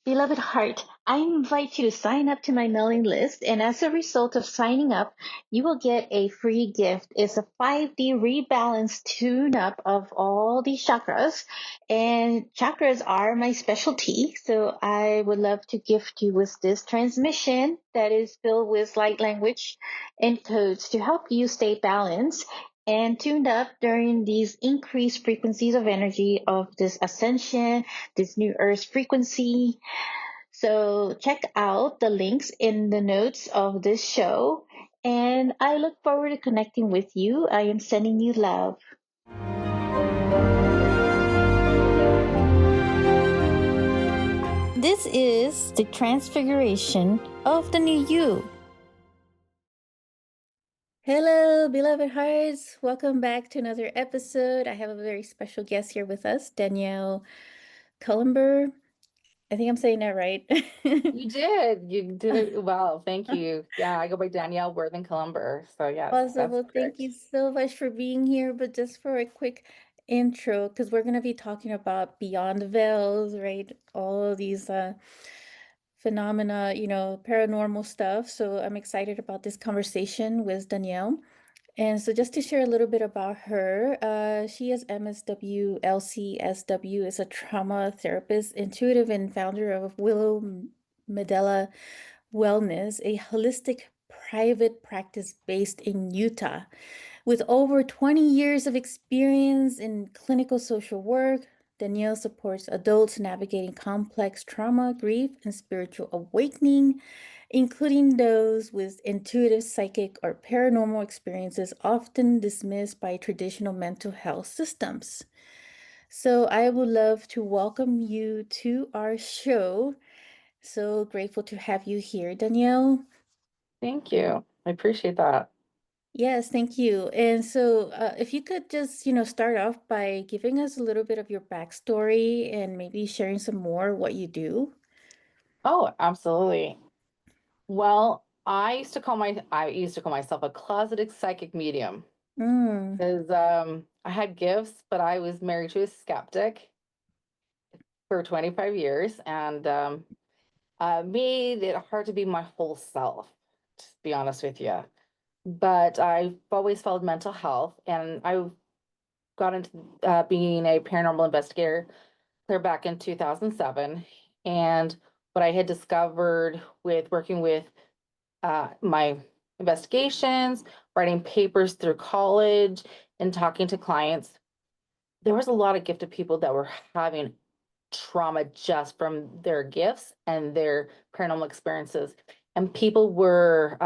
Beloved heart, I invite you to sign up to my mailing list, and as a result of signing up, you will get a free gift. It's a 5D rebalance tune up of all these chakras, and chakras are my specialty. So I would love to gift you with this transmission that is filled with light language and codes to help you stay balanced and tuned up during these increased frequencies of energy of this ascension, this new earth frequency. So check out the links in the notes of this show. And I look forward to connecting with you. I am sending you love. This is the transfiguration of the new you. Hello, beloved hearts. Welcome back to another episode. I have a very special guest here with us, Danniel Cullumber. I think I'm saying that right. You did. You did it well. Thank you. Yeah, I go by Danniel Worthen Cullumber. So yes, Awesome. that's Well, thank correct. you so much for being here. But just for a quick intro, because we're going to be talking about beyond the veils, right? All of these phenomena, paranormal stuff. So I'm excited about this conversation with Danielle. And so just to share a little bit about her, she is MSW, LCSW, is a trauma therapist, intuitive, and founder of Willow Medela Wellness, a holistic private practice based in Utah. With over 20 years of experience in clinical social work, Danniel supports adults navigating complex trauma, grief, and spiritual awakening, including those with intuitive, psychic, or paranormal experiences often dismissed by traditional mental health systems. So, I would love to welcome you to our show. So grateful to have you here, Danielle. Thank you. I appreciate that. Yes, thank you. And so, if you could just, start off by giving us a little bit of your backstory and maybe sharing some more what you do. Oh, absolutely. Well, I used to call myself a closeted psychic medium Mm, because I had gifts, but I was married to a skeptic for 25 years and made it hard to be my whole self, to be honest with you. But I've always followed mental health, and I got into being a paranormal investigator clear back in 2007. And what I had discovered with working with my investigations, writing papers through college, and talking to clients, there was a lot of gifted people that were having trauma just from their gifts and their paranormal experiences. And people were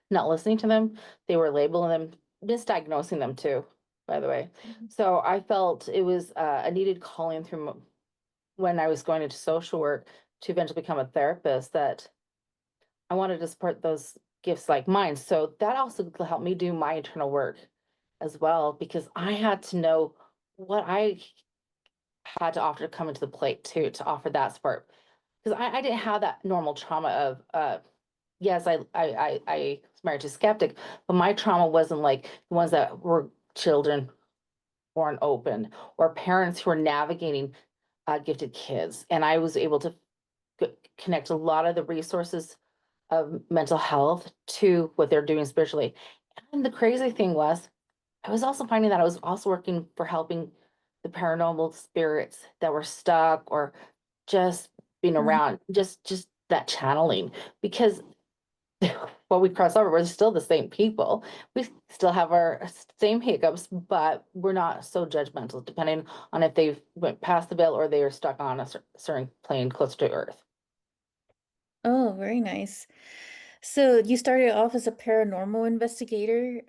not listening to them, they were labeling them, misdiagnosing them too, by the way. So I felt it was a needed calling through when I was going into social work to eventually become a therapist, that I wanted to support those gifts like mine. So that also helped me do my internal work as well, because I had to know what I had to offer to come into the plate too, to offer that support. Because I didn't have that normal trauma of yes, I was married to a skeptic, but my trauma wasn't like the ones that were children born open or parents who are navigating gifted kids. And I was able to connect a lot of the resources of mental health to what they're doing spiritually. And the crazy thing was, I was also finding that I was also working for helping the paranormal spirits that were stuck or just being mm. around, just that channeling, because well, we cross over, we're still the same people. We still have our same hiccups, but we're not so judgmental, depending on if they've went past the veil or they are stuck on a certain plane close to Earth. Oh, very nice. So you started off as a paranormal investigator.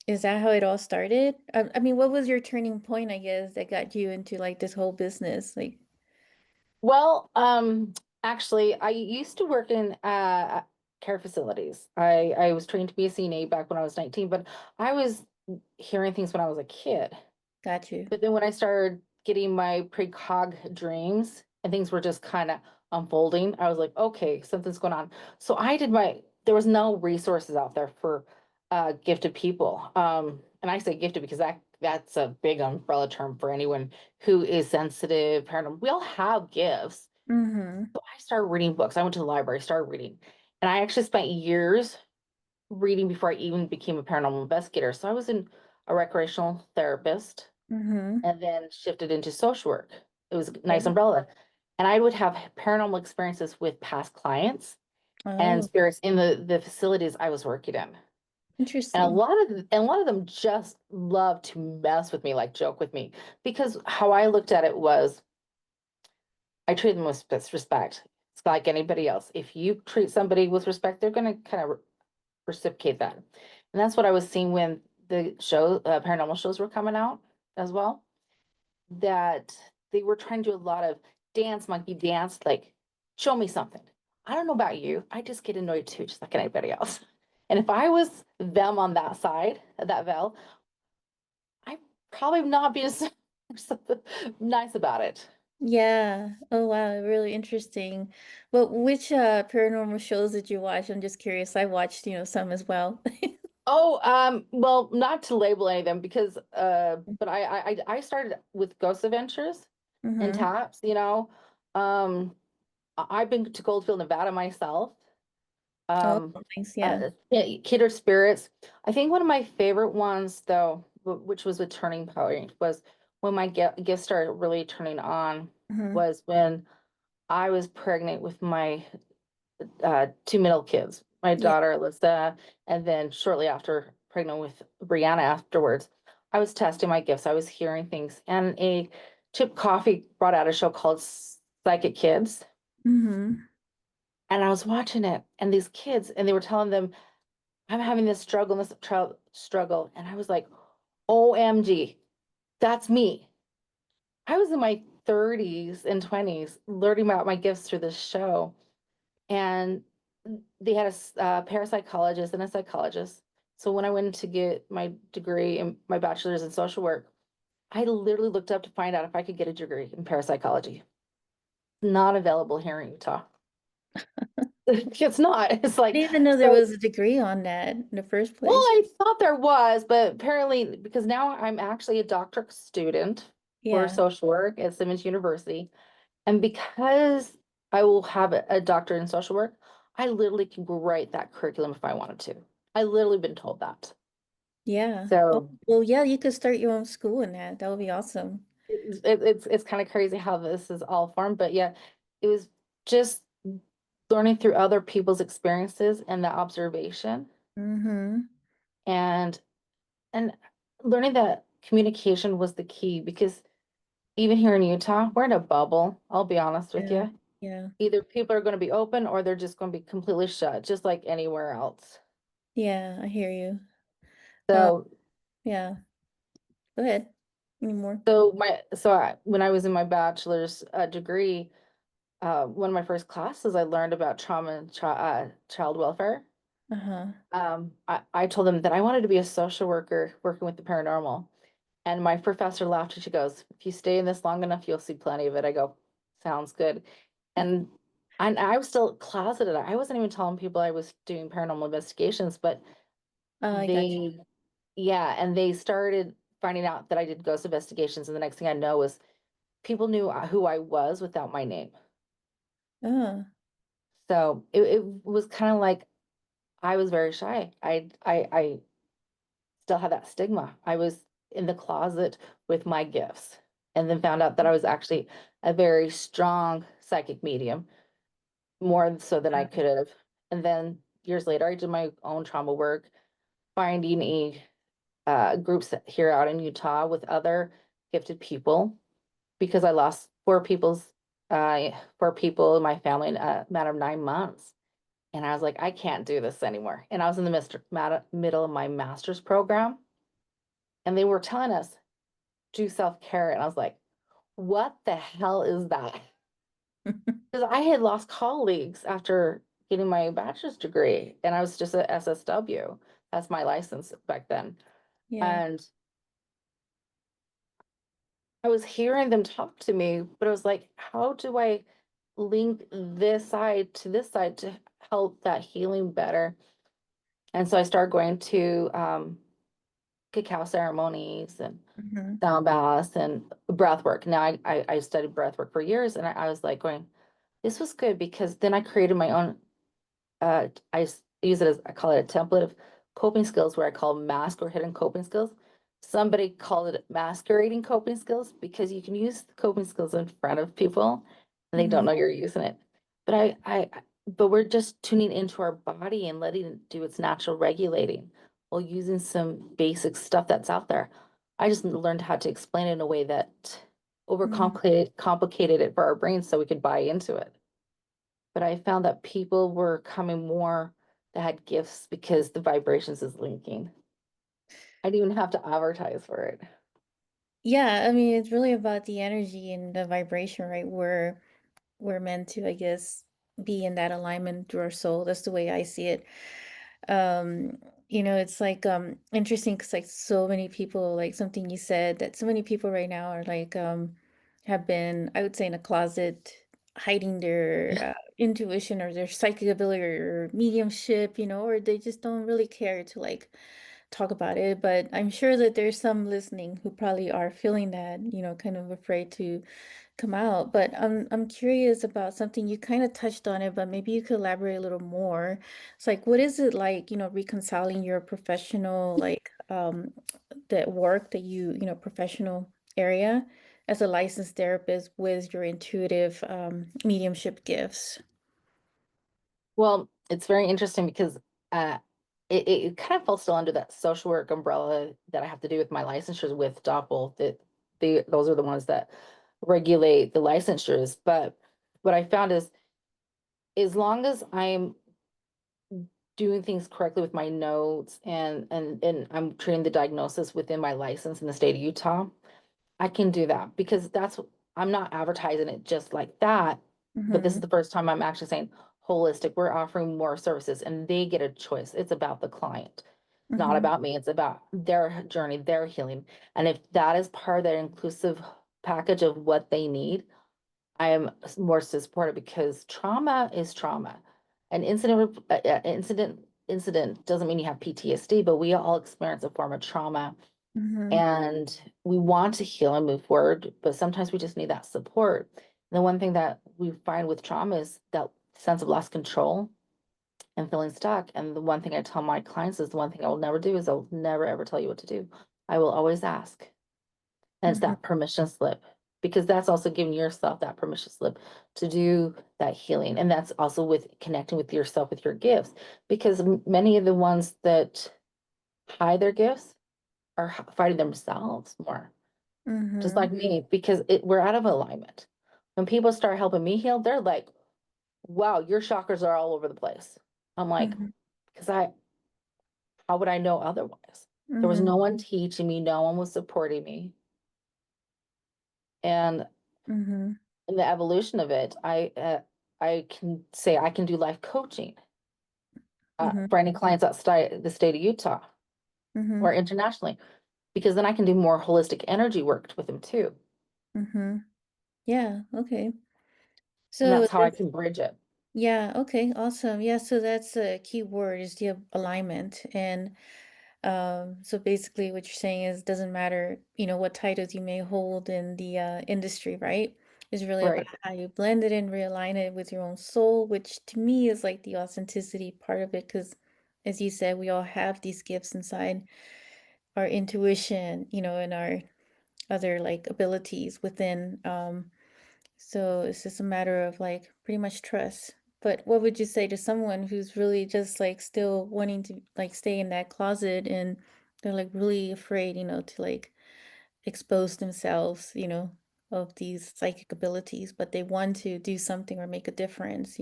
Is that how it all started? I mean, what was your turning point, I guess, that got you into like this whole business? Like, Well, actually, I used to work in care facilities. I was trained to be a CNA back when I was 19, but I was hearing things when I was a kid. got you. But then when I started getting my precog dreams and things were just kind of unfolding, I was like, okay, something's going on. So there was no resources out there for gifted people. And I say gifted because that's a big umbrella term for anyone who is sensitive, paranormal. We all have gifts. Mm-hmm. So I started reading books. I went to the library, started reading, and I actually spent years reading before I even became a paranormal investigator. So I was a recreational therapist Mm-hmm. and then shifted into social work. It was a nice Okay. umbrella. And I would have paranormal experiences with past clients and Oh, spirits in the facilities I was working in. And interesting. a lot of them just love to mess with me, like joke with me, because how I looked at it was I treat them with respect. It's like anybody else. If you treat somebody with respect, they're going to kind of reciprocate that. And that's what I was seeing when the paranormal shows were coming out as well, that they were trying to do a lot of dance, monkey dance, like, show me something. I don't know about you. I just get annoyed too, just like anybody else. And if I was them on that side of that veil, I probably not be as nice about it. Yeah. Oh, wow. Really interesting. But which paranormal shows did you watch? I'm just curious. I watched, some as well. Oh, well, not to label any of them because, but I started with Ghost Adventures and Mm-hmm. Taps, you know. Um, I've been to Goldfield, Nevada myself. Oh, Um, thanks. Yeah. Kidder Spirits. I think one of my favorite ones, though, which was with Turning Point, was when my gift started really turning on, Mm-hmm. was when I was pregnant with my two middle kids, my Yeah. daughter Alyssa, and then shortly after, pregnant with Brianna afterwards. I was testing my gifts. I was hearing things, and a Chip Coffee brought out a show called Psychic Kids, Mm-hmm. and I was watching it, and these kids, and they were telling them, "I'm having this struggle, this struggle," and I was like, "OMG, that's me." I was in my 30s and 20s learning about my gifts through this show. And they had a parapsychologist and a psychologist. So when I went to get my degree and my bachelor's in social work, I literally looked up to find out if I could get a degree in parapsychology. Not available here in Utah. It's not. It's I like, didn't even know there so, was a degree on that in the first well, place. I thought there was, but apparently, because now I'm actually a doctorate student for Yeah. social work at Simmons University. And because I will have a doctorate in social work, I literally can write that curriculum if I wanted to. I literally been told that. Yeah. Oh, So well, yeah, you could start your own school in that. That would be awesome. it's kind of crazy how this is all formed, but yeah, it was just learning through other people's experiences and the observation Mm-hmm. and and learning that communication was the key because even here in Utah, we're in a bubble. I'll be honest with Yeah. you. Yeah. Either people are going to be open or they're just going to be completely shut, just like anywhere else. Yeah, I hear you. Um, So, yeah. Go ahead. Any more? when I was in my bachelor's degree, one of my first classes, I learned about trauma and child welfare. Uh-huh. I told them that I wanted to be a social worker working with the paranormal. And my professor laughed and she goes, "If you stay in this long enough, you'll see plenty of it." I go, "Sounds good." And I was still closeted. I wasn't even telling people I was doing paranormal investigations, but I got they, yeah, and they started finding out that I did ghost investigations. And the next thing I know was people knew who I was without my name. you. So it was kind of like I was very shy. I still had that stigma. I was in the closet with my gifts and then found out that I was actually a very strong psychic medium, more so than I could have. And then years later, I did my own trauma work, finding a groups here out in Utah with other gifted people because I lost four people in my family in a matter of 9 months. And I was like, I can't do this anymore. And I was in the middle of my master's program, and they were telling us do self-care. And I was like, what the hell is that? Because I had lost colleagues after getting my bachelor's degree, and I was just a SSW. That's my license back then. Yeah. And I was hearing them talk to me, but I was like, how do I link this side to this side to help that healing better? And so I started going to cacao ceremonies and Mm-hmm. sound baths and breath work. Now I studied breath work for years, and I was like going, this was good because then I created my own, use it as, I call it a template of coping skills where I call mask or hidden coping skills. Somebody called it masquerading coping skills because you can use the coping skills in front of people and they don't Mm-hmm. know you're using it. But but we're just tuning into our body and letting it do its natural regulating while using some basic stuff that's out there. I just learned how to explain it in a way that complicated it for our brains so we could buy into it. But I found that people were coming more that had gifts because the vibrations is linking. I didn't even have to advertise for it. Yeah, I mean, it's really about the energy and the vibration, right? We're meant to, I guess, be in that alignment through our soul. That's the way I see it. Um, it's like interesting because like so many people, like something you said that so many people right now are like have been, I would say, in a closet hiding their intuition or their psychic ability or mediumship, or they just don't really care to like talk about it. But I'm sure that there's some listening who probably are feeling that, kind of afraid to come out. But I'm curious about something you kind of touched on it, but maybe you could elaborate a little more. It's like, what is it like, reconciling your professional, like that work that professional area as a licensed therapist with your intuitive mediumship gifts? Well, it's very interesting because uh, it kind of falls still under that social work umbrella that I have to do with my licensures with Doppel. Those are the ones that regulate the licensures. But what I found is as long as I'm doing things correctly with my notes and I'm treating the diagnosis within my license in the state of Utah, I can do that because I'm not advertising it just like that. But this Mm-hmm. is the first time I'm actually saying holistic. We're offering more services and they get a choice. It's about the client, not Mm-hmm. about me. It's about their journey, their healing. And if that is part of their inclusive package of what they need, I am more supportive because trauma is trauma. An incident doesn't mean you have PTSD, but we all experience a form of trauma Mm-hmm. and we want to heal and move forward, but sometimes we just need that support. And the one thing that we find with trauma is that sense of lost control and feeling stuck. And the one thing I tell my clients is the one thing I will never do is I'll never ever tell you what to do. I will always ask. And it's Mm-hmm. that permission slip because that's also giving yourself that permission slip to do that healing. And that's also with connecting with yourself with your gifts because many of the ones that hide their gifts are fighting themselves more, just Mm-hmm. like me, because we're out of alignment. When people start helping me heal, they're like, wow, your chakras are all over the place. I'm like, Mm-hmm. because how would I know otherwise? There was Mm-hmm. no one teaching me, no one was supporting me. And Mm-hmm. in the evolution of it, I can say I can do life coaching Mm-hmm. for any clients outside the state of Utah Mm-hmm. or internationally, because then I can do more holistic energy work with them too. Mm-hmm. Yeah, okay. And So that's how I that's can bridge it. Yeah, okay, awesome. Yeah, so that's a key word is the alignment. And so basically what you're saying is doesn't matter, what titles you may hold in the industry, right? It's really about Right. how you blend it and realign it with your own soul, which to me is like the authenticity part of it, because as you said, we all have these gifts inside our intuition, and our other like abilities within. So it's just a matter of like pretty much trust. But what would you say to someone who's really just like still wanting to like stay in that closet and they're like really afraid, to like expose themselves, of these psychic abilities, but they want to do something or make a difference?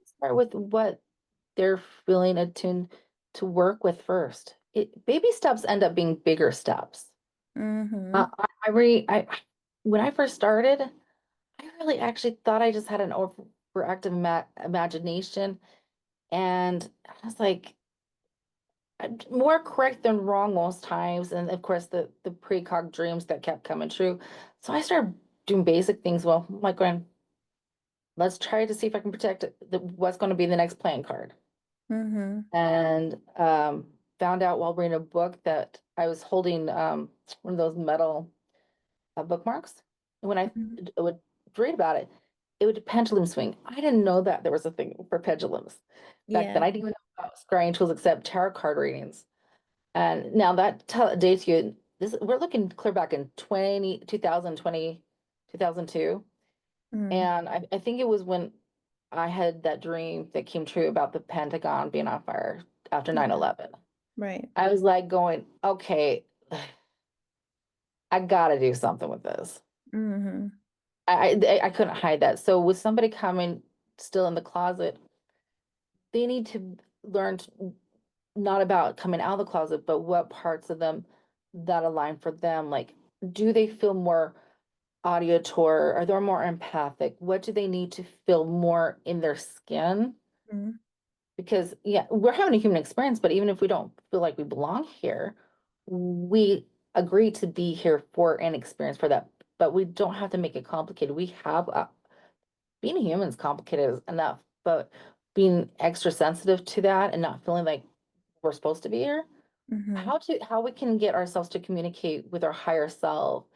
Start with what they're feeling attuned to work with first. Baby steps end up being bigger steps. Mm-hmm. When I first started, I really actually thought I just had an overactive imagination, and I was like, I'm more correct than wrong most times. And of course, the precog dreams that kept coming true. So I started doing basic things. Well, I'm like going, let's try to see if I can protect what's going to be the next playing card. Mm-hmm. And found out while reading a book that I was holding one of those metal bookmarks. And when I would read about it, it would pendulum swing. I didn't know that there was a thing for pendulums back then. Yeah. I didn't even know about scrying tools except tarot card readings. And now that dates you. This we're looking clear back in 2020, 2002. Mm, And I think it was when I had that dream that came true about the Pentagon being on fire after yeah. 9/11. Right. I was like going, okay, I gotta do something with this. Mm-hmm. I couldn't hide that. So with somebody coming still in the closet, they need to learn not about coming out of the closet, but what parts of them that align for them. Like, do they feel more auditory? Are they more empathic? What do they need to feel more in their skin? Mm, Because yeah, we're having a human experience, but even if we don't feel like we belong here, we agree to be here for an experience for that. But we don't have to make it complicated. We have being a human is complicated enough, but being extra sensitive to that and not feeling like we're supposed to be here, mm-hmm. how we can get ourselves to communicate with our higher self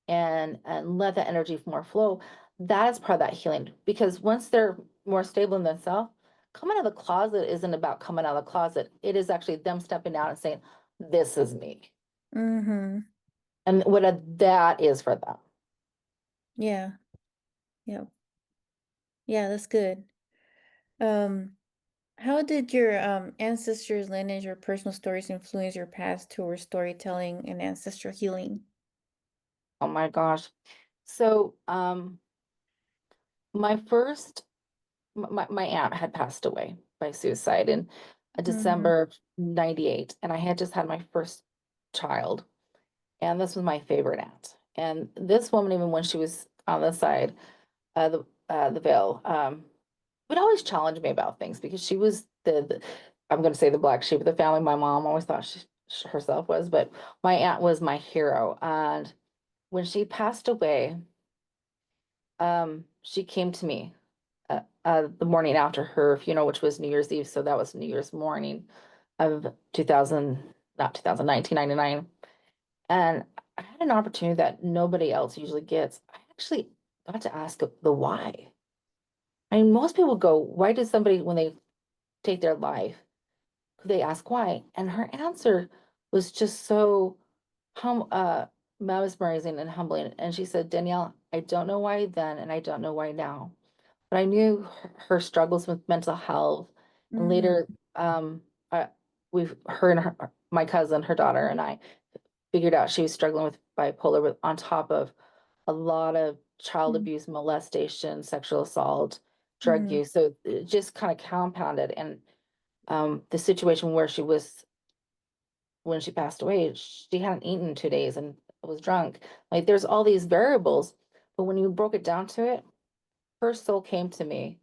and let that energy more flow, that is part of that healing. Because once they're more stable in themselves, coming out of the closet isn't about coming out of the closet. It is actually them stepping out and saying, "This is me," Mm-hmm. and what that is for them. Yeah. Yeah. Yeah, that's good. Um, how did your ancestors' lineage or personal stories influence your path towards storytelling and ancestral healing? Oh my gosh! So, my first my aunt had passed away by suicide in Mm-hmm. December of 98, and I had just had my first child. And this was my favorite aunt. And this woman, even when she was on the side, the veil, would always challenge me about things because she was the I'm going to say the black sheep of the family. My mom always thought she herself was, but my aunt was my hero. And when she passed away, she came to me the morning after her funeral, which was New Year's Eve. So that was New Year's morning of 2000, not 2019, 99. And I had an opportunity that nobody else usually gets. I actually got to ask the why. I mean, most people go, why does somebody, when they take their life, they ask why? And her answer was just so mesmerizing and humbling. And she said, Danielle, I don't know why then, and I don't know why now. But I knew her struggles with mental health. And Mm-hmm. later, I, her and my cousin, her daughter, and I figured out she was struggling with bipolar with, on top of a lot of child abuse, molestation, sexual assault, drug Mm-hmm. use. So it just kind of compounded. And the situation where she was when she passed away, she hadn't eaten in 2 days and was drunk. Like there's all these variables, but when you broke it down to it, her soul came to me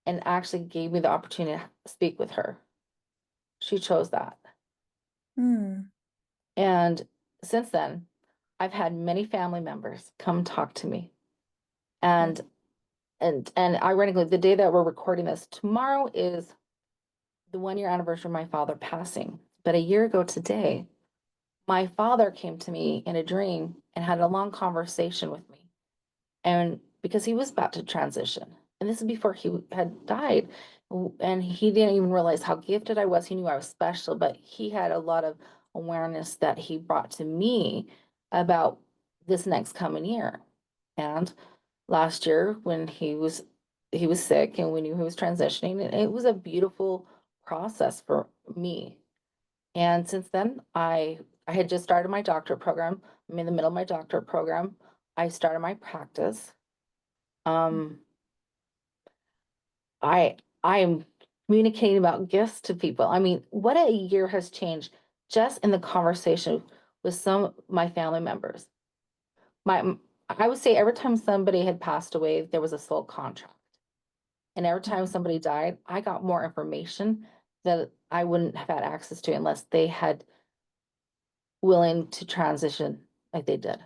and actually gave me the opportunity to speak with her. She chose that. Mm-hmm. And since then, I've had many family members come talk to me. And and ironically, the day that we're recording this, tomorrow is the 1 year anniversary of my father passing. But a year ago today, my father came to me in a dream and had a long conversation with me. And because he was about to transition, and this is before he had died, and he didn't even realize how gifted I was. He knew I was special, but he had a lot of awareness that he brought to me about this next coming year. And last year when he was sick and we knew he was transitioning, it was a beautiful process for me. And since then, I had just started my doctorate program. I'm in the middle of my doctorate program. I started my practice. Um, I am communicating about gifts to people. I mean, what a year has changed just in the conversation with some of my family members. My I would say every time somebody had passed away, there was a soul contract. And every time somebody died, I got more information that I wouldn't have had access to unless they had willing to transition like they did.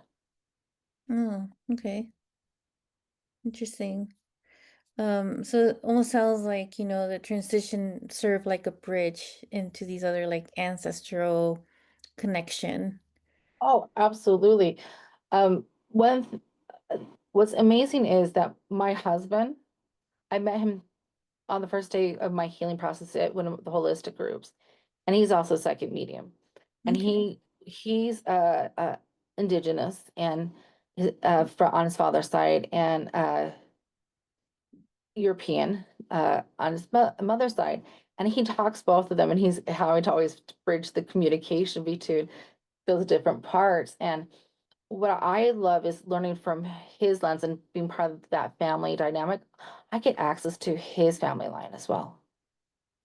Oh, okay. Interesting. So it almost sounds like, the transition served like a bridge into these other like ancestral connection. Oh, absolutely. One what's amazing is that my husband, I met him on the first day of my healing process at one of the holistic groups, and he's also a psychic medium, and Okay. he's indigenous and on his father's side, and European on his mother's side, and he talks both of them, and he's how to always bridge the communication between those different parts. And what I love is learning from his lens and being part of that family dynamic. I get access to his family line as well,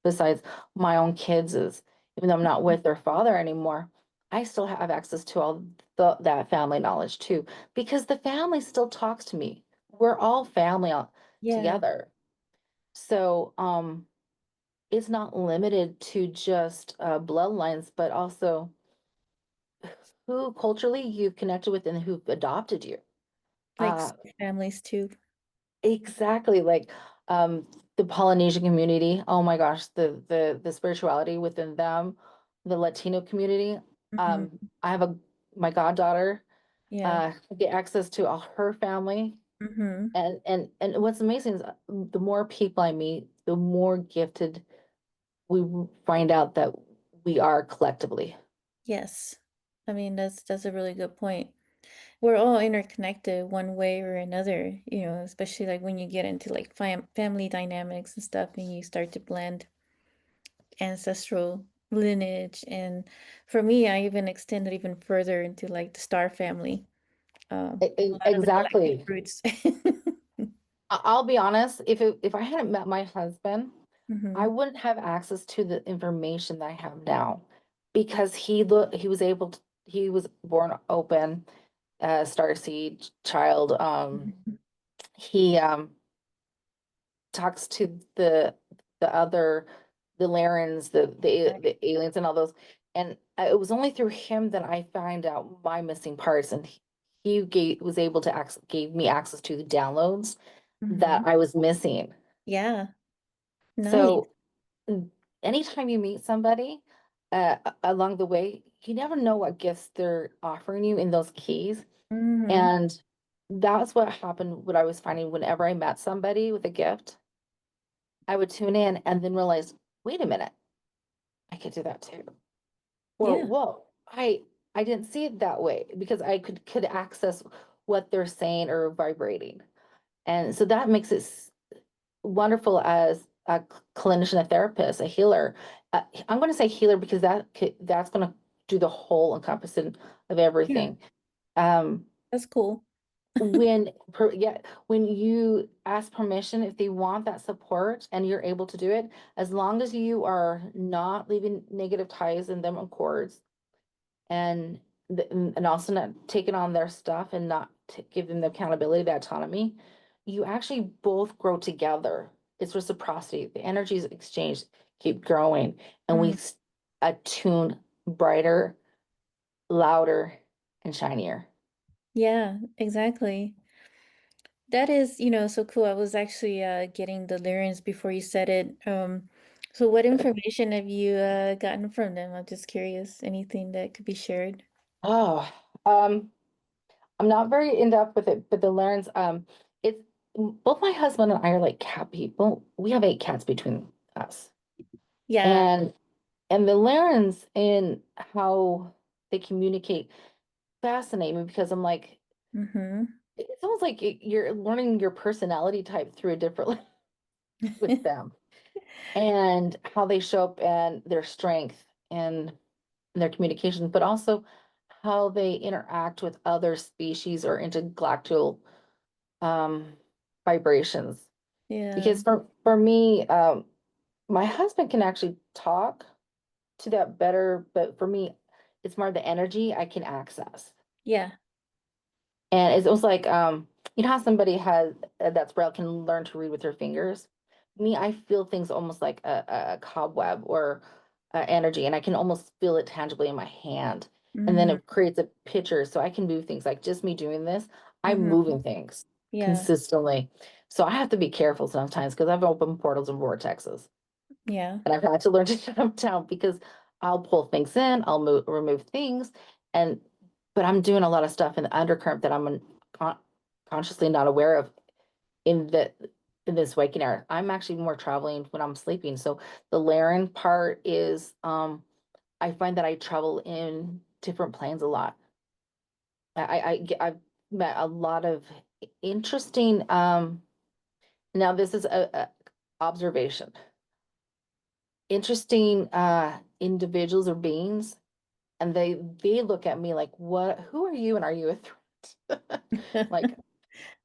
besides my own kids is, even though I'm not with their father anymore, I still have access to all that family knowledge too, because the family still talks to me. We're all family Yeah, together. So, it's not limited to just bloodlines, but also who culturally you've connected with and who've adopted you. like Uh, families too. exactly, like um, the Polynesian community. Oh my gosh, the spirituality within them, the Latino community. Hmm. I have a my goddaughter. Yeah. Get access to all her family, Hmm. and what's amazing is the more people I meet, the more gifted we find out that we are collectively. Yes. I mean, that's a really good point. We're all interconnected one way or another, especially like when you get into like family dynamics and stuff and you start to blend ancestral lineage. And for me, I even extended even further into like the star family. A lot of the galactic Exactly. roots. I'll be honest, if I hadn't met my husband, I Hmm. wouldn't have access to the information that I have now, because he was able to, he was born open, starseed child. Hmm. He talks to the other, the Larens, the aliens and all those. And it was only through him that I find out my missing parts, and was able to gave me access to the downloads that Hmm. I was missing. Yeah, nice. So anytime you meet somebody along the way, you never know what gifts they're offering you in those keys. Hmm. And that's what happened, what I was finding whenever I met somebody with a gift, I would tune in and then realize, wait a minute, I could do that too. Or Yeah, whoa, I didn't see it that way, because I could access what they're saying or vibrating. And so that makes it wonderful as a clinician, a therapist, a healer. I'm going to say healer because that's going to do the whole encompassing of yeah, everything. Um, that's cool. yeah, when you ask permission, if they want that support and you're able to do it, as long as you are not leaving negative ties in them and cords, and and also not taking on their stuff and not give them the accountability, the autonomy, you actually both grow together. It's reciprocity. The energies exchanged keep growing, and we Mm, attune brighter, louder, and shinier. yeah, exactly. That is, so cool. I was actually getting the lyrics before you said it. So what information have you gotten from them? I'm just curious. Anything that could be shared? Oh, um, I'm not very in depth with it, but the learns, it's both my husband and I are like cat people. We have 8 cats between us. Yeah. And the Larens in how they communicate fascinate me, because I'm like, Mm-hmm. it's almost like you're learning your personality type through a different with them, and how they show up and their strength and their communication, but also how they interact with other species or intergalactic um, vibrations. Yeah. Because for me, my husband can actually talk to that better, but for me, it's more the energy I can access. Yeah. And it's almost like, you know how somebody has that's braille can learn to read with their fingers. Me, I feel things almost like a cobweb or energy, and I can almost feel it tangibly in my hand. And then Mm-hmm. it creates a picture, so I can move things. Like just me doing this, I'm Mm-hmm. moving things Yeah. consistently. So I have to be careful sometimes, because I've opened portals and vortexes. Yeah. And I've had to learn to shut them down, because I'll pull things in, I'll remove things, and but I'm doing a lot of stuff in the undercurrent that I'm consciously not aware of in the in this waking hour. I'm actually more traveling when I'm sleeping. So the Laren part is I find that I travel in different planes a lot. I've met a lot of interesting now this is a observation. Interesting individuals or beings, and they look at me like, what, who are you, and are you a threat? Like,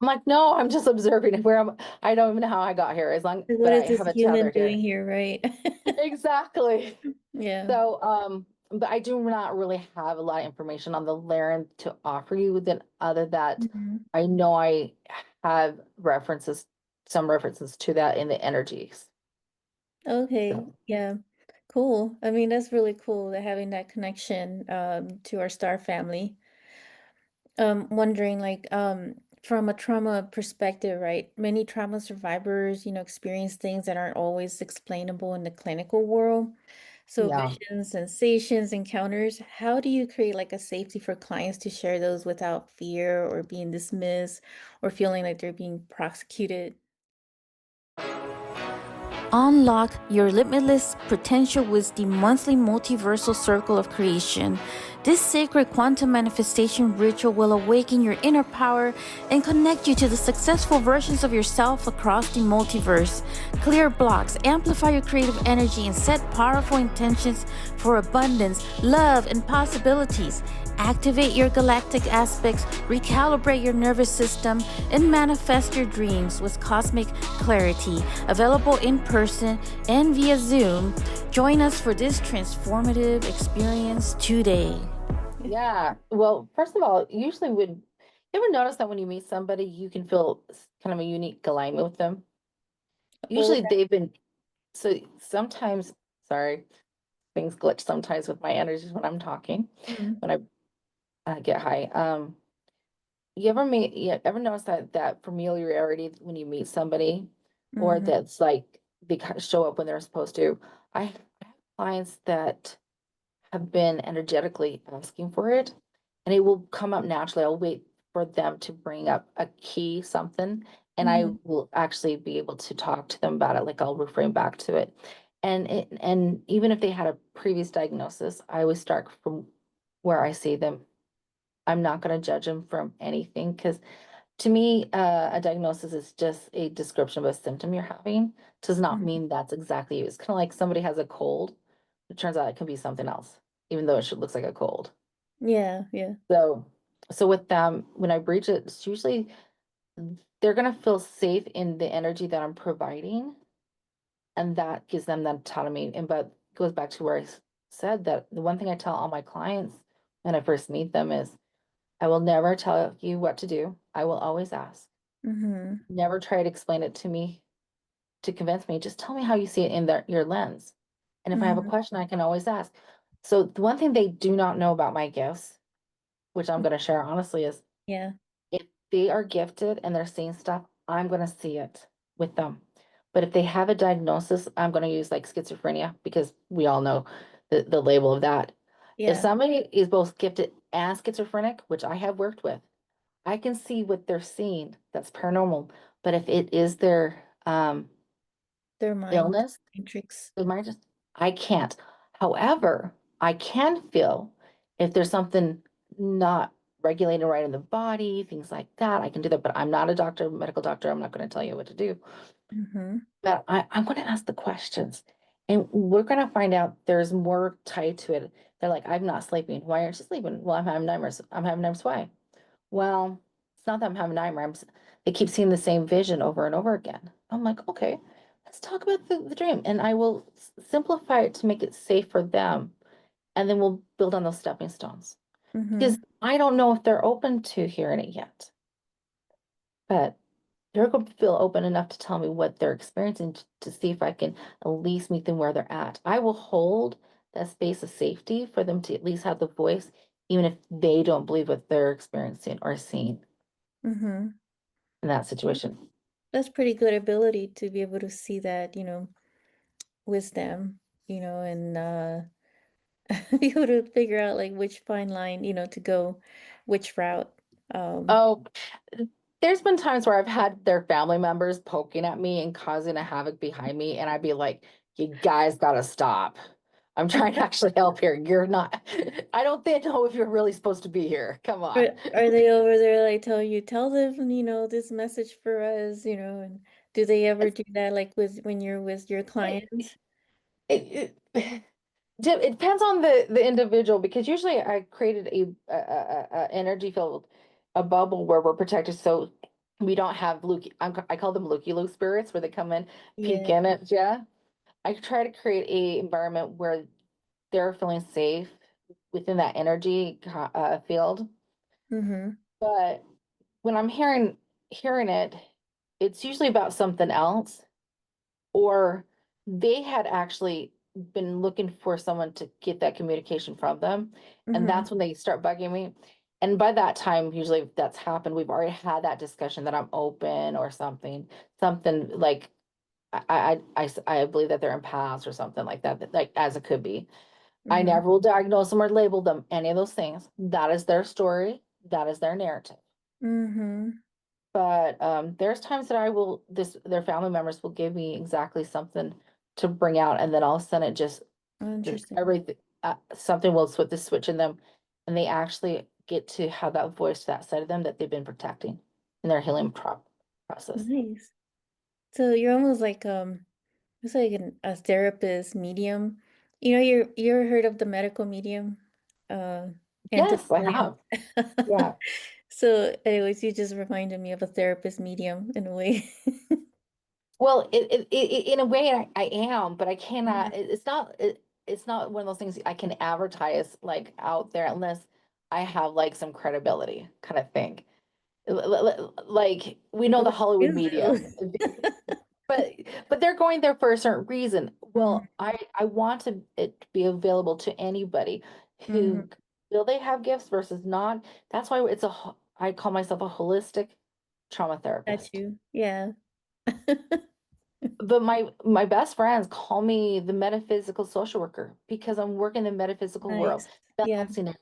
I'm like, no, I'm just observing where I don't even know how I got here, as long, Like, but what I is this have a human tether doing here. here, right? Exactly. Yeah. So, but I do not really have a lot of information on the Laren to offer you than other that Mhm. I know I have some references to that in the energies. Okay. So, Yeah. Cool. I mean, that's really cool that having that connection to our star family. Wondering like from a trauma perspective, right? Many trauma survivors, experience things that aren't always explainable in the clinical world. So yeah. visions, sensations, encounters, how do you create like a safety for clients to share those without fear or being dismissed or feeling like they're being prosecuted? Unlock your limitless potential with the monthly multiversal circle of creation. This sacred quantum manifestation ritual will awaken your inner power and connect you to the successful versions of yourself across the multiverse. Clear blocks, amplify your creative energy, and set powerful intentions for abundance, love, and possibilities. Activate your galactic aspects, recalibrate your nervous system, and manifest your dreams with cosmic clarity. Available in person and via Zoom. Join us for this transformative experience today. Yeah. Well, first of all, usually when you ever notice that when you meet somebody, you can feel kind of a unique alignment with them. Oh, Usually they've been, so sometimes, sorry, things glitch sometimes with my energies when I'm talking, mm-hmm. when I get high. You ever notice that familiarity when you meet somebody, or Mm-hmm. that's like they kind of show up when they're supposed to? I have clients that have been energetically asking for it, and it will come up naturally. I'll wait for them to bring up a key something, and I Mm-hmm. will actually be able to talk to them about it. Like I'll reframe back to it. And even if they had a previous diagnosis, I always start from where I see them. I'm not going to judge them from anything, because to me, a diagnosis is just a description of a symptom you're having. Does not Mm-hmm. mean that's exactly you. It's kind of like somebody has a cold. It turns out it can be something else, even though it should looks like a cold. Yeah, yeah. So, so with them, when I breach it, it's usually they're gonna feel safe in the energy that I'm providing, and that gives them that autonomy. And but goes back to where said that the one thing I tell all my clients when I first meet them is, I will never tell you what to do. I will always ask. Mm-hmm. Never try to explain it to me to convince me. Just tell me how you see it in your lens. And if I have a Mm-hmm. question, I can always ask. So the one thing they do not know about my gifts, which I'm going to share honestly, is Yeah. if they are gifted and they're seeing stuff, I'm going to see it with them. But if they have a diagnosis, I'm going to use like schizophrenia, because we all know the label of that. If Yeah. somebody is both gifted and schizophrenic, which I have worked with, I can see what they're seeing. That's paranormal. But if it is their Their mind illness, matrix. it might just, I can't. However, I can feel if there's something not regulated right in the body, things like that. I can do that, but I'm not a doctor, medical doctor. I'm not going to tell you what to do. Mm-hmm. But I'm going to ask the questions, and we're going to find out there's more tied to it. They're like, I'm not sleeping. Why aren't you sleeping? Well, I'm having nightmares. I'm having nightmares. Why? Well, it's not that I'm having nightmares. They keep seeing the same vision over and over again. I'm like, okay, let's talk about the dream. And I will simplify it to make it safe for them. And then we'll build on those stepping stones. Mm-hmm. Because I don't know if they're open to hearing it yet, but they're going to feel open enough to tell me what they're experiencing to see if I can at least meet them where they're at. I will hold that space of safety for them to at least have the voice, even if they don't believe what they're experiencing or seeing Mm-hmm. in that situation. That's pretty good ability to be able to see that, wisdom, and be able to figure out like which fine line, to go, which route. Um, Oh, There's been times where I've had their family members poking at me and causing a havoc behind me, and I'd be like, "You guys gotta stop. I'm trying to actually help here. You're not. I don't think know if you're really supposed to be here. Come on." Are they over there like telling you, tell them, this message for us, and do they ever It's, do that like with when you're with your it, clients? it it depends on the individual, because usually I created a energy field, a bubble where we're protected, so we don't have I call them looky loo spirits, where they come in, peek Yeah. in it. Yeah, I try to create a environment where they're feeling safe within that energy field. Mm-hmm. But when I'm hearing it, it's usually about something else, or they had actually been looking for someone to get that communication from them. And Mm-hmm. that's when they start bugging me. And by that time, usually if that's happened, we've already had that discussion that I'm open or something like I believe that they're empaths or something like that, like as it could be. I Mm-hmm. never will diagnose them or label them any of those things. That is their story. That is their narrative. Mm-hmm. But there's times that their family members will give me exactly something to bring out, and then all of a sudden it just Interesting. everything something will switch the switch in them, and they actually get to have that voice, that side of them that they've been protecting in their healing process. Nice. So you're almost like it's like a therapist medium. You're heard of the medical medium, uh, Anthony Yes, I Williams. have. Yeah. So, anyways, you just reminded me of a therapist medium in a way. Well, in a way, I am, but I Mhm. cannot. It's not one of those things I can advertise like out there unless I have like some credibility, kind of thing. Like we know the What Hollywood is media, it? but they're going there for a certain reason. Mhm. Well, I want it to be available to anybody Mhm. who will they have gifts versus not. That's why I call myself a holistic trauma Got therapist. you. Yeah. But my best friends call me the metaphysical social worker because I'm working in the metaphysical world, Nice. Yeah. balancing it.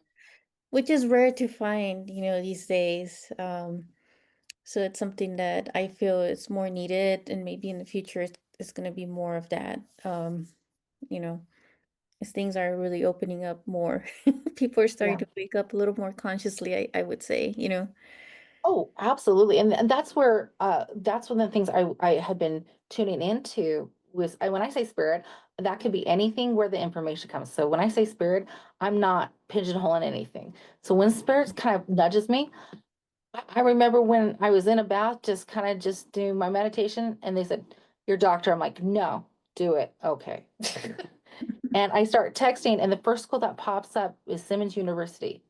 Which is rare to find, these days. So it's something that I feel is more needed, and maybe in the future it's going to be more of that. You know, as things are really opening up more, people are starting Yeah. to wake up a little more consciously, I would say. Oh, absolutely. And that's one of the things I had been tuning into was when I say spirit, that could be anything where the information comes. So when I say spirit, I'm not pigeonholing anything. So when spirits kind of nudges me, I remember when I was in a bath, just kind of just doing my meditation, and they said, "Your doctor." I'm like, "No, do it." Okay. And I start texting, and the first school that pops up is Simmons University.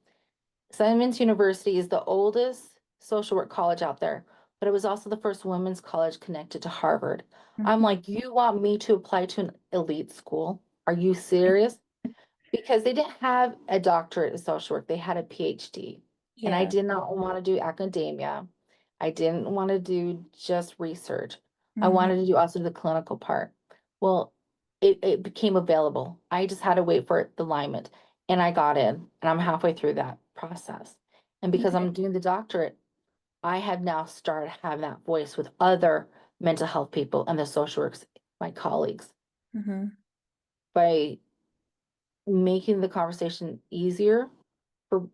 Simmons University is the oldest social work college out there, but it was also the first women's college connected to Harvard. I'm Mhm. like, you want me to apply to an elite school? Are you serious? Because they didn't have a doctorate in social work, they had a PhD. And I Yeah. did not want to do academia. I didn't want to do just research. I Mhm. wanted to do also the clinical part. Well, it became available. I just had to wait for the alignment. And I got in, and I'm halfway through that process. And because Okay. I'm doing the doctorate, I have now started having that voice with other mental health people and the social works, my colleagues, Mhm. by making the conversation easier for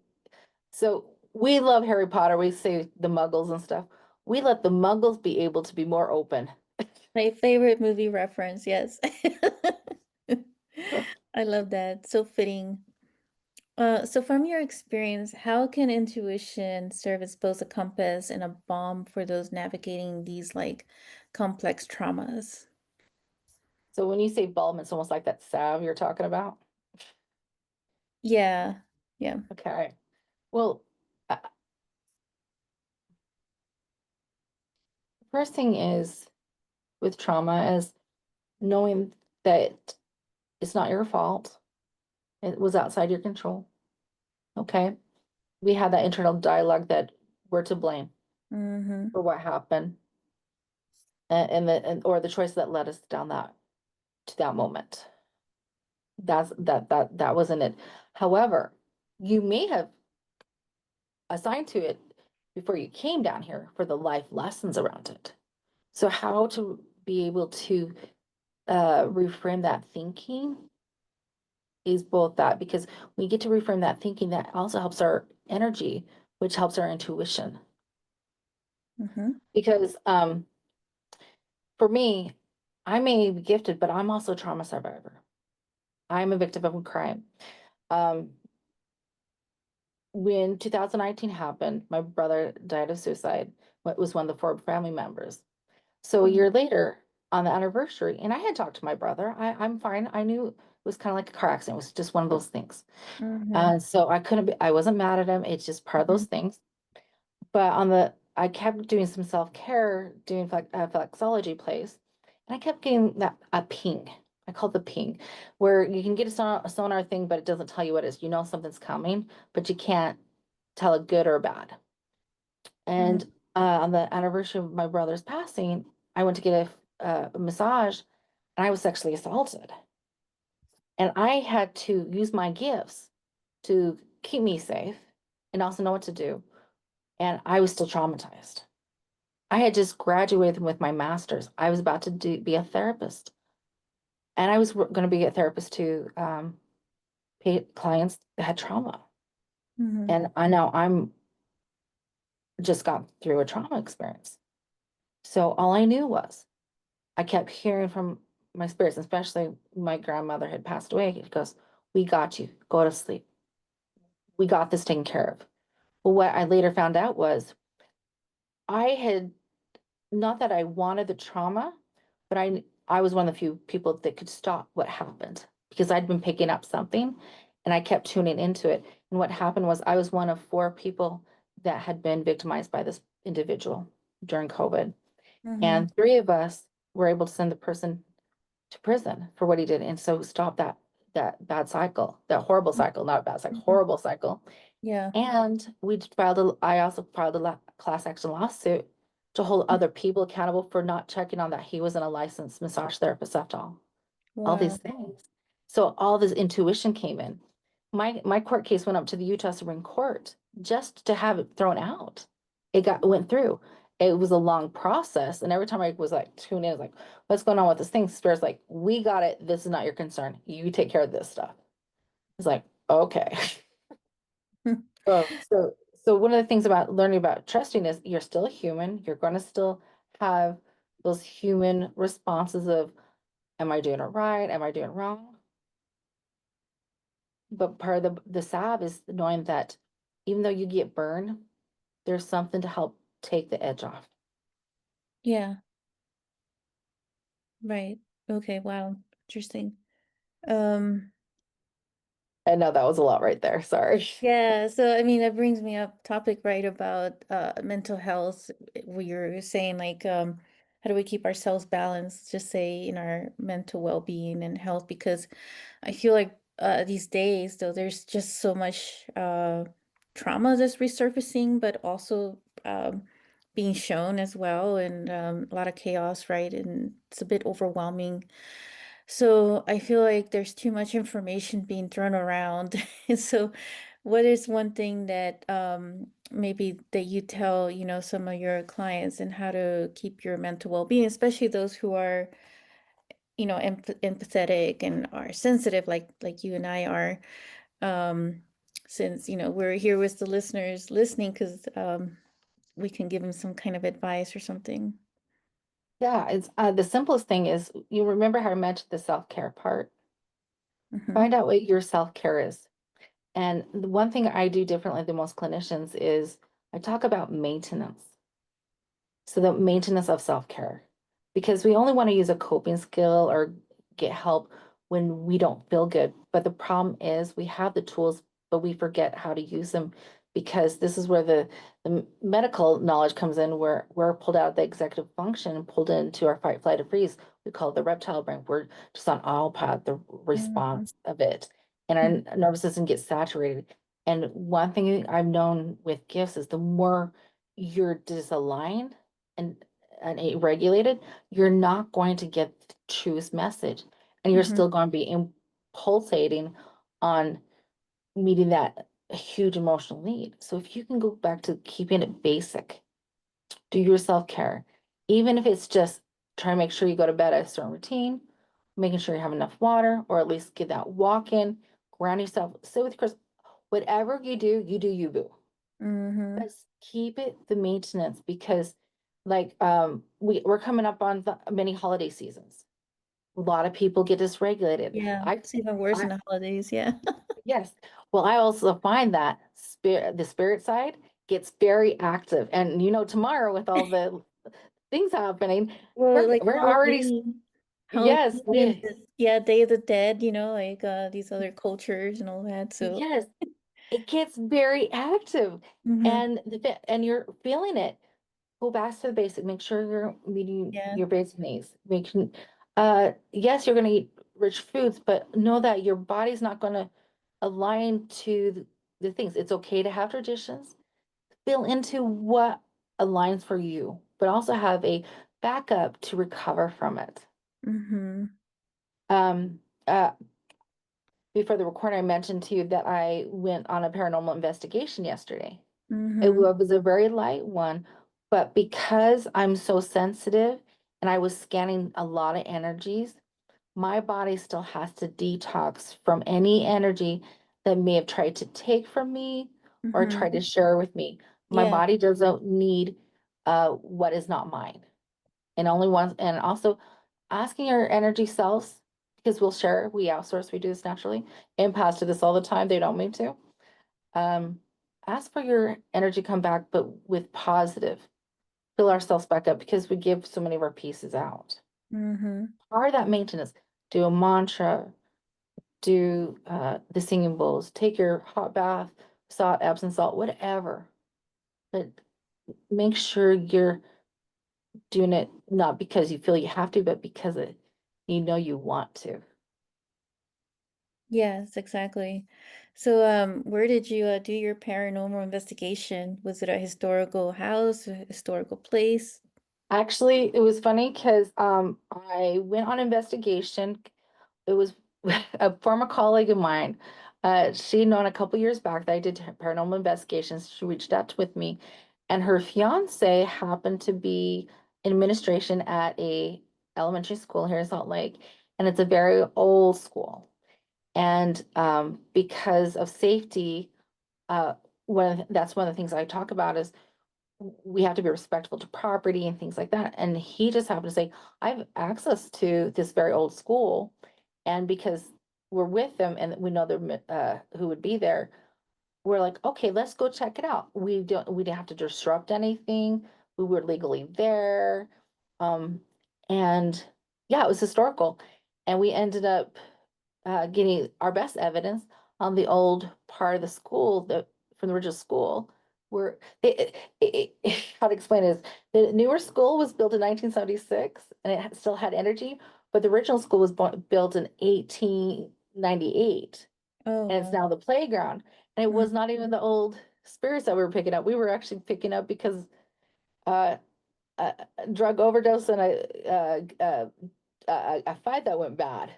so we love Harry Potter. We say the muggles and stuff. We let the muggles be able to be more open. My favorite movie reference, yes. I love that. So fitting. So from your experience, how can intuition serve as both a compass and a balm for those navigating these like complex traumas? So when you say bulb, it's almost like that salve you're talking about. Yeah. Yeah. Okay. Well, first thing is with trauma is knowing that it's not your fault. It was outside your control. Okay. We had that internal dialogue that we're to blame Mm-hmm. for what happened, and or the choice that led us down that to that moment. That wasn't it. However, you may have assigned to it before you came down here for the life lessons around it. So how to be able to reframe that thinking is both that, because we get to reframe that thinking, that also helps our energy, which helps our intuition. Mm-hmm. Because for me, I may be gifted, but I'm also a trauma survivor. I'm a victim of a crime. Um, when 2019 happened, my brother died of suicide. It was one of the four family members. So a year later, on the anniversary, and I had talked to my brother. I'm fine. I knew it was kind of like a car accident. It was just one of those things. Mm-hmm. And so I wasn't mad at him. It's just part of Mm-hmm. those things. But I kept doing some self-care, doing flexology place, and I kept getting a ping. I call it the ping, where you can get a sonar thing, but it doesn't tell you what it is. You know something's coming, but you can't tell it good or bad. Mm-hmm. And on the anniversary of my brother's passing, I went to get a massage, and I was sexually assaulted. And I had to use my gifts to keep me safe and also know what to do. And I was still traumatized. I had just graduated with my master's. I was about to be a therapist, and I was going to be a therapist to pay clients that had trauma. Mm-hmm. And I know I'm just got through a trauma experience. So all I knew was I kept hearing from my spirits, especially my grandmother had passed away. It goes, "We got you. Go to sleep. We got this taken care of." Well, what I later found out was I had, not that I wanted the trauma, but I was one of the few people that could stop what happened, because I'd been picking up something and I kept tuning into it. And what happened was I was one of four people that had been victimized by this individual during COVID. Mm-hmm. And three of us were able to send the person to prison for what he did. And so stop that bad cycle, that horrible cycle, not bad cycle, Mm-hmm. horrible cycle. Yeah. And I also filed a class action lawsuit to hold other people accountable for not checking on that he wasn't a licensed massage therapist after all these Wow. things. So all this intuition came in. My court case went up to the Utah Supreme Court just to have it thrown out. Went through. It was a long process. And every time I was like tuned in, I was like, what's going on with this thing? Spirit's like, we got it. This is not your concern. You take care of this stuff. It's like, okay. So one of the things about learning about trusting is you're still a human. You're going to still have those human responses of, am I doing it right? Am I doing it wrong? But part of the salve is knowing that even though you get burned, there's something to help take the edge off. Yeah. Right. Okay. Wow. Interesting. Um, I know that was a lot right there. Sorry. yeah, so I mean that brings me up topic right about mental health, where you're saying like how do we keep ourselves balanced, just say in our mental well-being and health, because I feel like these days though there's just so much trauma that's resurfacing, but also being shown as well, and a lot of chaos, right? And it's a bit overwhelming. So I feel like there's too much information being thrown around. So what is one thing that maybe that you tell, some of your clients and how to keep your mental well-being, especially those who are, empathetic and are sensitive like you and I are, um, since, we're here with the listeners listening because we can give them some kind of advice or something. Yeah, it's the simplest thing is, you remember how I mentioned the self-care part? Mm-hmm. Find out what your self-care is. And the one thing I do differently than most clinicians is I talk about maintenance. So the maintenance of self-care, because we only want to use a coping skill or get help when we don't feel good. But the problem is we have the tools, but we forget how to use them, because this is where the medical knowledge comes in, where we're pulled out of the executive function and pulled into our fight, flight, or freeze. We call it the reptile brain. We're just on autopilot, the Mm-hmm. response of it. And our nervous system gets saturated. And one thing I've known with gifts is the more you're disaligned and regulated, you're not going to get the truest message, and you're Mm-hmm. still going to be pulsating on meeting that. a huge emotional need. So if you can go back to keeping it basic, do your self-care, even if it's just try to make sure you go to bed at a certain routine, making sure you have enough water, or at least get that walk in, ground yourself, sit with Chris. Whatever you do you, boo. Mm-hmm. Just keep it the maintenance because like we're coming up on the many holiday seasons. A lot of people get dysregulated. Yeah, I it's even worse I in the holidays. Yeah. yes. Well, I also find that the spirit side gets very active. And tomorrow with all the things happening, Well, like we're already yes, Halloween and yeah, Day of the Dead, like these other cultures and all that. So, yes, it gets very active. hmm And and you're feeling it. Go back to the basic. Make sure you're meeting yeah. your basic needs. Yes, you're going to eat rich foods, but know that your body's not going to align to the things. It's okay to have traditions. Feel into what aligns for you, but also have a backup to recover from it. Mm-hmm. Um, uh, Before the recording, I mentioned to you that I went on a paranormal investigation yesterday. It Mm-hmm. was a very light one, but because I'm so sensitive and I was scanning a lot of energies, my body still has to detox from any energy that may have tried to take from me or tried Mm-hmm. to share with me. My Yeah. body doesn't need what is not mine. And only once, and also asking your energy selves, because we outsource, we do this naturally. Empaths do this all the time. They don't mean to. Um, Ask for your energy come back, but with positive. Fill ourselves back up because we give so many of our pieces out. Mm-hmm. Part of that maintenance, do a mantra, do the singing bowls, take your hot bath, salt, Epsom salt, whatever. But make sure you're doing it not because you feel you have to, but because you want to. Yes, exactly. So, where did you do your paranormal investigation? Was it a historical house, a historical place? Actually, it was funny because I went on investigation. It was a former colleague of mine. She'd known a couple years back that I did paranormal investigations. She reached out with me, and her fiance happened to be in administration at a elementary school here in Salt Lake, and it's a very old school. And because of safety, uh, that's one of the things I talk about is we have to be respectful to property and things like that. And he just happened to say, I have access to this very old school. And because we're with them and we know who would be there, we're like, okay, let's go check it out. We didn't have to disrupt anything. We were legally there. Um, and yeah, it was historical. And we ended up getting our best evidence on the old part of the school from the original school where how to explain it is the newer school was built in 1976 and still had energy, but the original school was built in 1898 Oh, and it's wow. now the playground. And it was Mm, not even the old spirits that we were picking up. We were actually picking up because uh, a drug overdose and a fight that went bad.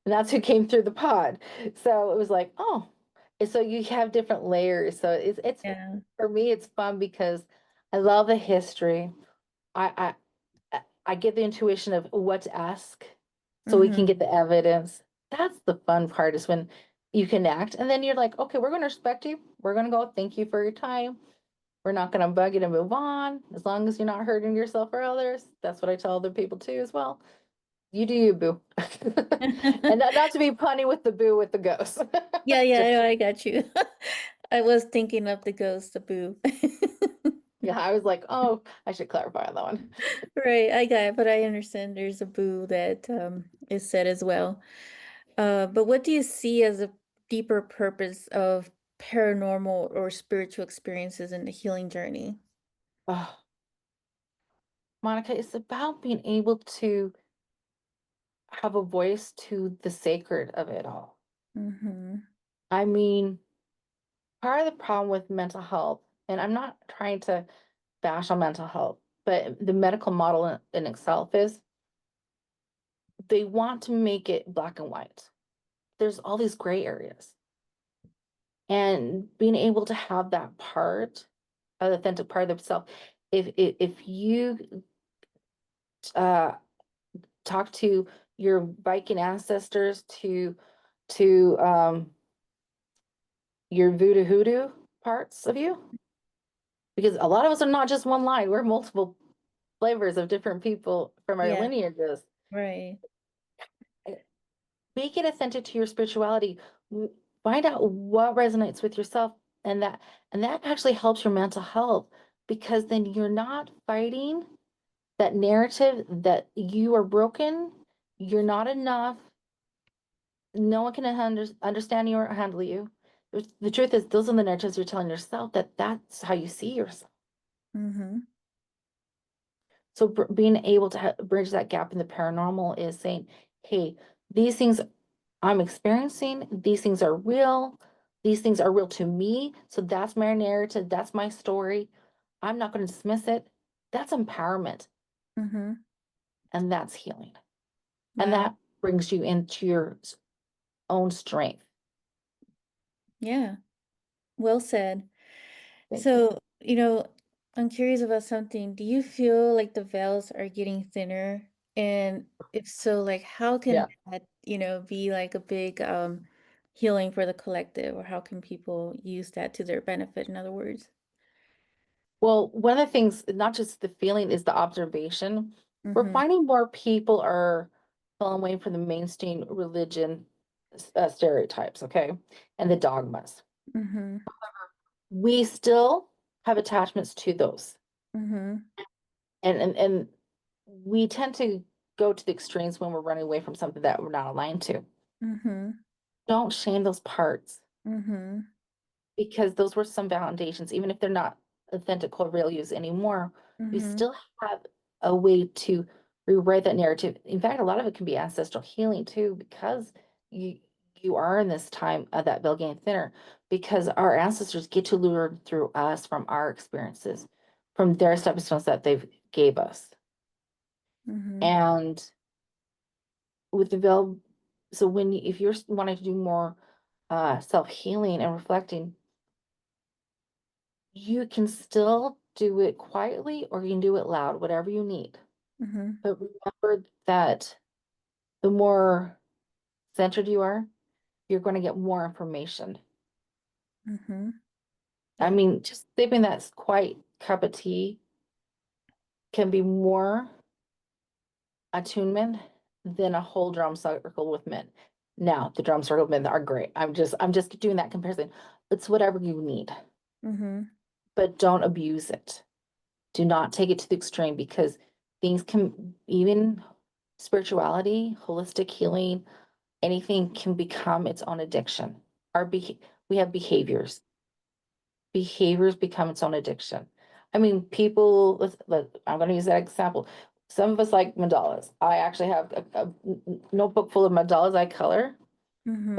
And that's who came through the pod. So it was like, oh, and so you have different layers. So it's yeah. for me, it's fun because I love the history. I get the intuition of what to ask so we can Mm-hmm. get the evidence. That's the fun part is when you connect and then you're like, okay, we're going to respect you. We're going to go. Thank you for your time. We're not going to bug you to move on as long as you're not hurting yourself or others. That's what I tell other people too as well. You do you, boo. And not to be punny with the boo with the ghost. Yeah, yeah, Just I got you. I was thinking of the ghost, the boo. yeah, I was like, oh, I should clarify on that one. Right, I got it, but I understand there's a boo that is said as well. But what do you see as a deeper purpose of paranormal or spiritual experiences in the healing journey? Oh, Monica, it's about being able to have a voice to the sacred of it all. Mm-hmm. I mean, part of the problem with mental health, and I'm not trying to bash on mental health, but the medical model in itself is they want to make it black and white. There's all these gray areas. and being able to have that part, an authentic part of themselves. If you uh, talk to your Viking ancestors, to your voodoo hoodoo parts of you, because a lot of us are not just one line, we're multiple flavors of different people from our Yeah. lineages. Right. Uh, Make it authentic to your spirituality. Find out what resonates with yourself, and that actually helps your mental health, because then you're not fighting that narrative that you are broken, you're not enough, no one can understand you or handle you. The truth is, those are the narratives you're telling yourself, that's how you see yourself. Mm-hmm. So being able to bridge that gap in the paranormal is saying, hey, these things I'm experiencing, these things are real. These things are real to me. So that's my narrative. That's my story. I'm not going to dismiss it. That's empowerment, Mm-hmm. and that's healing. And Wow. that brings you into your own strength. Yeah. Well said. Thank you. So, I'm curious about something. Do you feel like the veils are getting thinner? And if so, like how can Yeah. that, be like a big healing for the collective, or how can people use that to their benefit, in other words? Well, one of the things, not just the feeling, is the observation. We're Mm-hmm. finding more people are falling away from the mainstream religion stereotypes, okay, and the dogmas. Mm-hmm. We still have attachments to those, Mm-hmm. and we tend to go to the extremes when we're running away from something that we're not aligned to. Mm-hmm. Don't shame those parts, Mm-hmm. because those were some foundations, even if they're not authentic or real use anymore. We Mm-hmm. still have a way to rewrite that narrative. In fact, a lot of it can be ancestral healing too, because you you are in this time of that veil getting thinner, because our ancestors get to learn through us from our experiences, from their stepping stones that they've gave us. Mm-hmm. And with the veil, so if you're wanting to do more self-healing and reflecting, you can still do it quietly or you can do it loud, whatever you need. Mm-hmm. But remember that the more centered you are, you're going to get more information. Mm-hmm. I Yeah. mean, just sipping that quiet cup of tea can be more attunement than a whole drum circle with men. Now, the drum circle men are great. I'm just doing that comparison. It's whatever you need, Mm-hmm. but don't abuse it. Do not take it to the extreme, because things can, even spirituality, holistic healing, anything can become its own addiction. We have behaviors. Behaviors become its own addiction. I mean, people, I'm going to use that example. Some of us like mandalas. I actually have a notebook full of mandalas I color, Mm-hmm.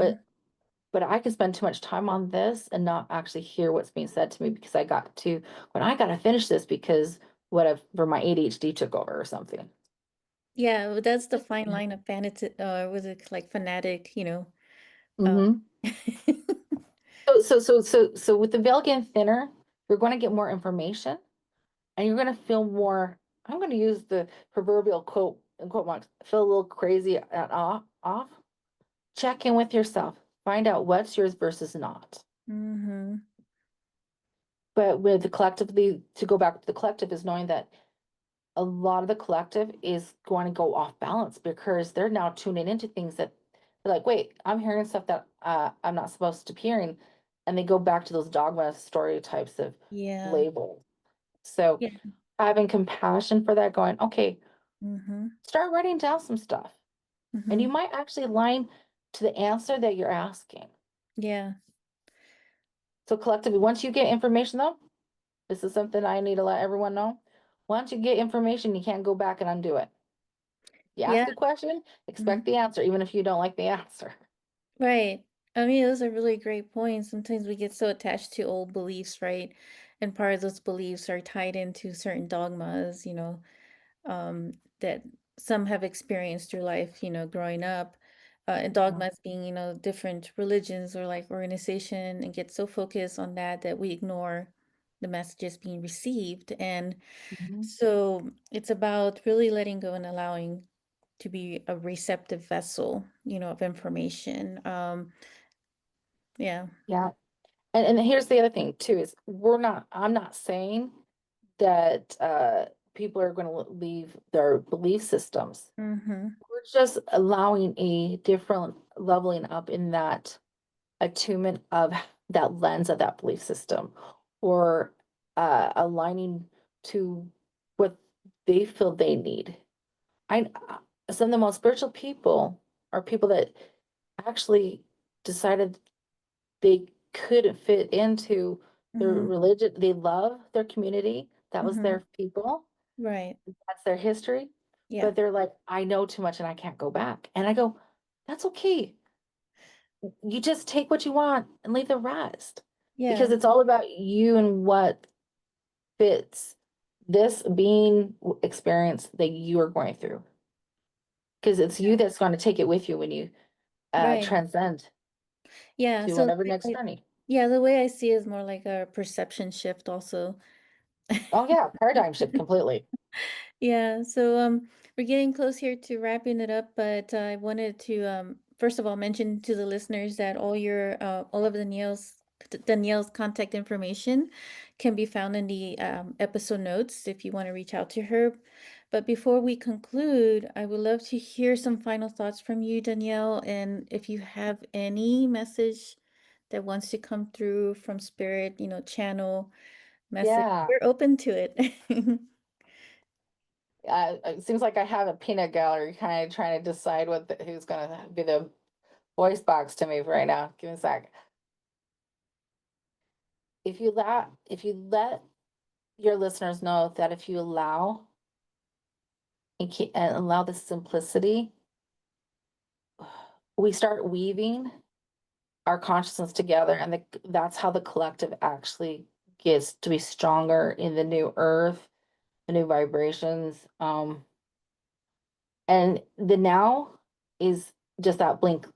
but I could spend too much time on this and not actually hear what's being said to me, because when I got to finish this, because whatever, my ADHD took over or something. Yeah, well, that's the fine line of fanatic, was it like fanatic, uh, Hmm. So with the veil getting thinner, you're going to get more information, and you're going to feel more. I'm going to use the proverbial quote and quote marks. Feel a little crazy and off. Check in with yourself. Find out what's yours versus not. mm-hmm. But with the collectively, to go back to the collective, is knowing that a lot of the collective is going to go off balance, because they're now tuning into things that they're like, wait, I'm hearing stuff that I'm not supposed to be hearing. And they go back to those dogma stereotypes of Yeah. labels. So Yeah. having compassion for that, going, okay, Mm-hmm. start writing down some stuff. And you Mm-hmm. might actually align to the answer that you're asking. Yeah. So collectively, once you get information though, this is something I need to let everyone know. Once you get information, you can't go back and undo it. You Yeah. ask a question, Mhm. expect the answer, even if you don't like the answer. Right. I mean, those are really great points. Sometimes we get so attached to old beliefs, right? And part of those beliefs are tied into certain dogmas, that some have experienced through life, growing up. and dogmas being, different religions or like organization, and get so focused on that we ignore the messages being received. And Mhm. so it's about really letting go and allowing to be a receptive vessel, of information. Yeah. Yeah. And here's the other thing too is I'm not saying that people are going to leave their belief systems. Mm-hmm. We're just allowing a different leveling up in that attunement of that lens of that belief system, or aligning to what they feel they need. I Some of the most spiritual people are people that actually decided they couldn't fit into their Mm-hmm. religion. They love their community. That was Mm-hmm. their people. Right. That's their history. Yeah. But they're like, I know too much and I can't go back. And I go, that's okay. You just take what you want and leave the rest. Because Yeah. it's all about you and what fits this being experience that you are going through. Because it's you that's going to take it with you when you Right. transcend Yeah. to So whatever next journey. yeah, the way I see it is more like a perception shift also. Oh yeah, paradigm shift completely. Yeah, so we're getting close here to wrapping it up, but I wanted to first of all mention to the listeners that all of Danielle's contact information can be found in the episode notes if you want to reach out to her. But before we conclude, I would love to hear some final thoughts from you, Danielle, and if you have any message that wants to come through from spirit, channel message, Yeah. we're open to it. It seems like I have a peanut gallery kind of trying to decide who's going to be the voice box to me right now. Give me a sec. If you let your listeners know that if you allow and allow the simplicity, we start weaving our consciousness together, and that's how the collective actually gets to be stronger in the new earth, the new vibrations. And the now is just that blink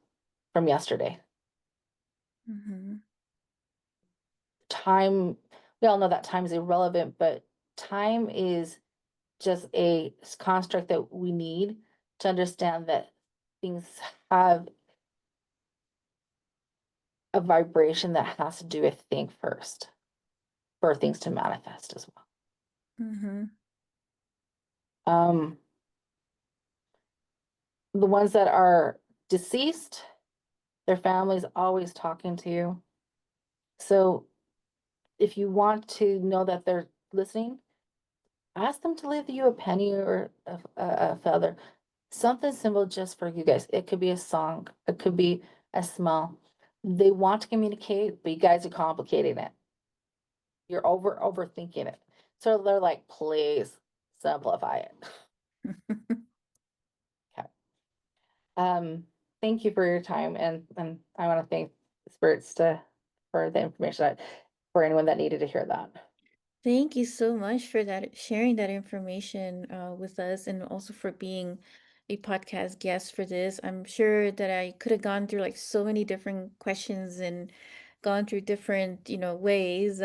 from yesterday. Hmm. Time, we all know that time is irrelevant, but time is just a construct that we need to understand that things have a vibration that has to do with think first for things to manifest as Hmm. well. The ones that are deceased, their families always talking to you. So if you want to know that they're listening, ask them to leave you a penny or a feather, something simple just for you guys. It could be a song, it could be a smile. They want to communicate, but you guys are complicating it. You're overthinking it. So they're like, please simplify it. Okay. Thank you for your time, and I want to thank spirits for the information for anyone that needed to hear that. Thank you so much for that, sharing that information with us, and also for being a podcast guest for this. I'm sure that I could have gone through like so many different questions and gone through different, ways.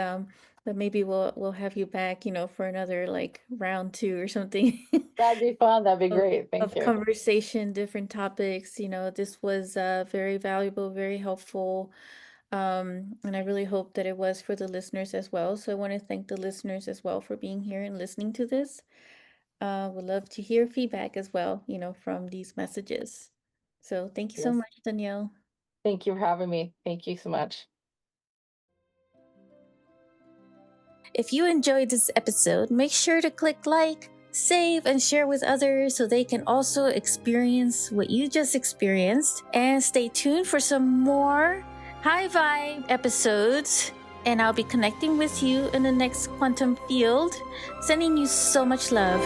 But maybe we'll have you back, for another like round two or something. That'd be fun. That'd be of, great. Thank of you. conversation, different topics. This was very valuable, very helpful. And I really hope that it was for the listeners as well. So I want to thank the listeners as well for being here and listening to this. Would love to hear feedback as well, from these messages. So thank you so Yes. much, Danielle. Thank you for having me. Thank you so much. If you enjoyed this episode, make sure to click like, save, and share with others so they can also experience what you just experienced. And stay tuned for some more high vibe episodes. And I'll be connecting with you in the next quantum field. Sending you so much love.